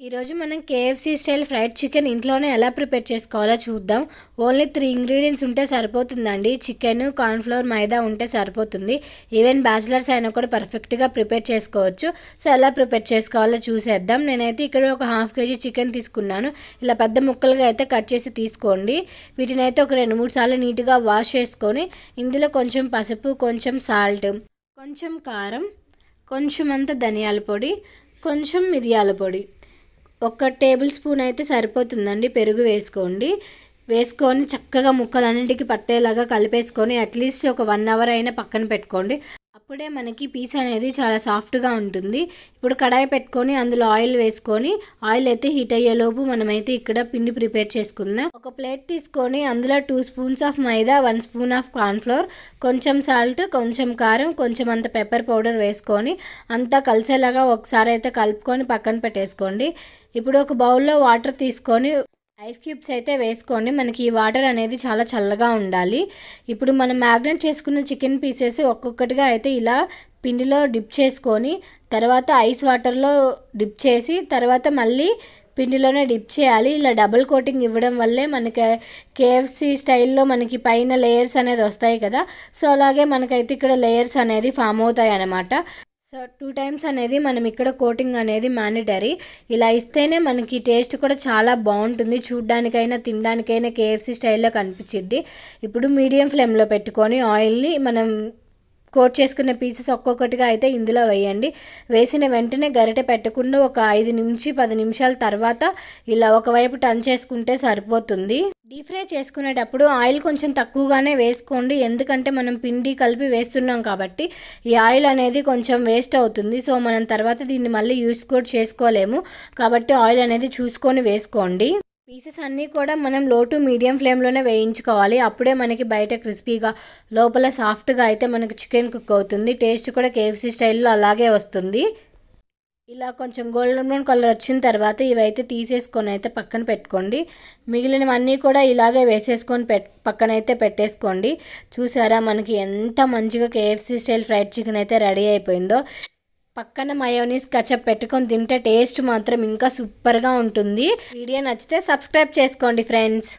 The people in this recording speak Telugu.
ఈరోజు మనం కేఎఫ్సీ స్టైల్ ఫ్రైడ్ చికెన్ ఇంట్లోనే ఎలా ప్రిపేర్ చేసుకోవాలో చూద్దాం. ఓన్లీ 3 ఇంగ్రీడియంట్స్ ఉంటే సరిపోతుందండి. చికెన్, కార్న్ఫ్లోర్, మైదా ఉంటే సరిపోతుంది. ఈవెన్ బ్యాచిలర్స్ అయినా కూడా పర్ఫెక్ట్గా ప్రిపేర్ చేసుకోవచ్చు. సో ఎలా ప్రిపేర్ చేసుకోవాలో చూసేద్దాం. నేనైతే ఇక్కడ ఒక 1/2 kg చికెన్ తీసుకున్నాను. ఇలా పెద్ద ముక్కలుగా అయితే కట్ చేసి తీసుకోండి. వీటిని అయితే ఒక 2-3 సార్లు నీట్గా వాష్ చేసుకొని ఇందులో కొంచెం పసుపు, కొంచెం సాల్ట్, కొంచెం కారం, కొంచెం అంత ధనియాల పొడి, కొంచెం మిరియాల పొడి, 1 టేబుల్ స్పూన్ అయితే సరిపోతుందండి. పెరుగు వేసుకొని చక్కగా ముక్కలన్నింటికి పట్టేలాగా కలిపేసుకొని అట్లీస్ట్ ఒక 1 అవర్ అయినా పక్కన పెట్టుకోండి. అప్పుడే మనకి పీస్ అనేది చాలా సాఫ్ట్గా ఉంటుంది. ఇప్పుడు కడాయి పెట్టుకొని అందులో ఆయిల్ వేసుకొని ఆయిల్ అయితే హీట్ అయ్యేలోపు మనమైతే ఇక్కడ పిండి ప్రిపేర్ చేసుకుందాం. ఒక ప్లేట్ తీసుకొని అందులో 2 spoons of maida, 1 spoon of cornflour, కొంచెం సాల్ట్, కొంచెం కారం, కొంచెం అంత పెప్పర్ పౌడర్ వేసుకొని అంతా కలిసేలాగా ఒకసారి అయితే కలుపుకొని పక్కన పెట్టేసుకోండి. ఇప్పుడు ఒక బౌల్లో వాటర్ తీసుకొని ఐస్ క్యూబ్స్ అయితే వేసుకోండి. మనకి ఈ వాటర్ అనేది చాలా చల్లగా ఉండాలి. ఇప్పుడు మనం మ్యాగ్నేట్ చేసుకున్న చికెన్ పీసెస్ ఒక్కొక్కటిగా అయితే ఇలా పిండిలో డిప్ చేసుకొని తర్వాత ఐస్ వాటర్లో డిప్ చేసి తర్వాత మళ్ళీ పిండిలోనే డిప్ చేయాలి. ఇలా డబుల్ కోటింగ్ ఇవ్వడం వల్లే మనకి కేఎఫ్సీ స్టైల్లో మనకి పైన లేయర్స్ అనేది వస్తాయి కదా. సో అలాగే మనకైతే ఇక్కడ లేయర్స్ అనేది ఫామ్ అవుతాయి అన్నమాట. సో 2 టైమ్స్ అనేది మనం ఇక్కడ కోటింగ్ అనేది మ్యాండేటరీ. ఇలా ఇస్తేనే మనకి టేస్ట్ కూడా చాలా బాగుంటుంది. చూడ్డానికైనా తినడానికైనా కేఎఫ్సీ స్టైల్లో కనిపించిద్ది. ఇప్పుడు మీడియం ఫ్లేమ్లో పెట్టుకొని ఆయిల్ని మనం కోట్ చేసుకున్న పీసెస్ ఒక్కొక్కటిగా అయితే ఇందులో వేయండి. వేసిన వెంటనే గరిటె పెట్టకుండా ఒక 5-10 నిమిషాల తర్వాత ఇలా ఒకవైపు టర్న్ చేసుకుంటే సరిపోతుంది. డీప్ ఫ్రై చేసుకునేటప్పుడు ఆయిల్ కొంచెం తక్కువగానే వేసుకోండి. ఎందుకంటే మనం పిండి కలిపి వేస్తున్నాం కాబట్టి ఈ ఆయిల్ అనేది కొంచెం వేస్ట్ అవుతుంది. సో మనం తర్వాత దీన్ని మళ్ళీ యూస్ కూడా చేసుకోలేము. కాబట్టి ఆయిల్ అనేది చూసుకొని వేసుకోండి. పీసెస్ అన్నీ కూడా మనం లో టు మీడియం ఫ్లేమ్లోనే వేయించుకోవాలి. అప్పుడే మనకి బయట క్రిస్పీగా లోపల సాఫ్ట్గా అయితే మనకి చికెన్ కుక్ అవుతుంది. టేస్ట్ కూడా కేఎఫ్సీ స్టైల్లో అలాగే వస్తుంది. ఇలా కొంచెం గోల్డెన్ బ్రౌన్ కలర్ వచ్చిన తర్వాత ఇవైతే తీసేసుకొని అయితే పక్కన పెట్టుకోండి. మిగిలినవన్నీ కూడా ఇలాగే వేసేసుకొని పక్కనైతే పెట్టేసుకోండి. చూసారా మనకి ఎంత మంచిగా కేఎఫ్సీ స్టైల్ ఫ్రైడ్ చికెన్ అయితే రెడీ అయిపోయిందో. పక్కన మయోనీస్ కచప్ పెట్టుకొని తింటే టేస్ట్ మాత్రం ఇంకా సూపర్గా ఉంటుంది. వీడియో నచ్చితే సబ్స్క్రైబ్ చేసుకోండి ఫ్రెండ్స్.